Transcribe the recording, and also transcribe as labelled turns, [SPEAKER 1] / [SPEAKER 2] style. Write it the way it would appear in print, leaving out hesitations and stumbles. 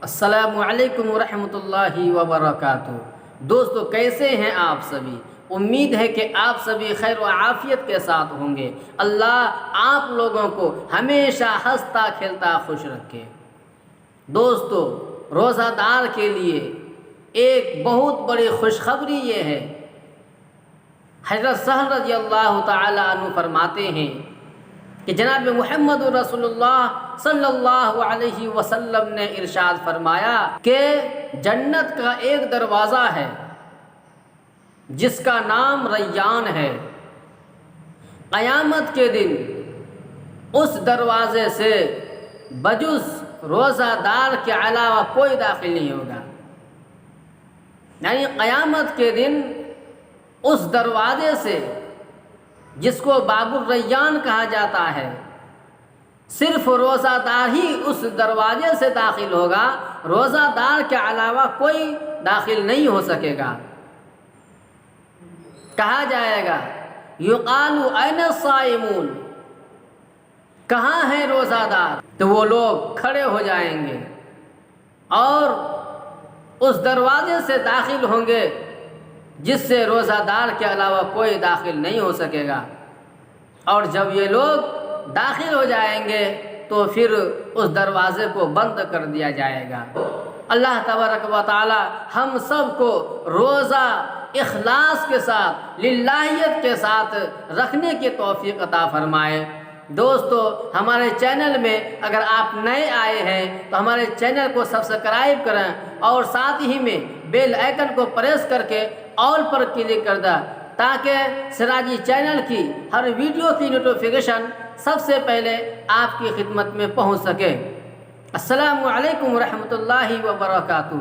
[SPEAKER 1] السلام علیکم ورحمۃ اللہ وبرکاتہ۔ دوستو کیسے ہیں آپ سبھی؟ امید ہے کہ آپ سبھی خیر و عافیت کے ساتھ ہوں گے۔ اللہ آپ لوگوں کو ہمیشہ ہنستا کھیلتا خوش رکھے۔ دوستو روزہ دار کے لیے ایک بہت بڑی خوشخبری یہ ہے۔ حضرت سہل رضی اللہ تعالی عنہ فرماتے ہیں کہ جناب محمد رسول اللہ صلی اللہ علیہ وسلم نے ارشاد فرمایا کہ جنت کا ایک دروازہ ہے جس کا نام ریان ہے۔ قیامت کے دن اس دروازے سے بجز روزہ دار کے علاوہ کوئی داخل نہیں ہوگا۔ یعنی قیامت کے دن اس دروازے سے جس کو باب الریان کہا جاتا ہے، صرف روزہ دار ہی اس دروازے سے داخل ہوگا، روزہ دار کے علاوہ کوئی داخل نہیں ہو سکے گا۔ کہا جائے گا یقال این الصائمون، کہاں ہے روزہ دار؟ تو وہ لوگ کھڑے ہو جائیں گے اور اس دروازے سے داخل ہوں گے جس سے روزہ دار کے علاوہ کوئی داخل نہیں ہو سکے گا۔ اور جب یہ لوگ داخل ہو جائیں گے تو پھر اس دروازے کو بند کر دیا جائے گا۔ اللہ تبارک و تعالی ہم سب کو روزہ اخلاص کے ساتھ، للہیت کے ساتھ رکھنے کی توفیق عطا فرمائے۔ دوستو ہمارے چینل میں اگر آپ نئے آئے ہیں تو ہمارے چینل کو سبسکرائب کریں اور ساتھ ہی میں بیل آئیکن کو پریس کر کے آل پر کلک کر دیں تاکہ سراجی چینل کی ہر ویڈیو کی نوٹیفیکیشن سب سے پہلے آپ کی خدمت میں پہنچ سکے۔ السلام علیکم ورحمۃ اللہ وبرکاتہ۔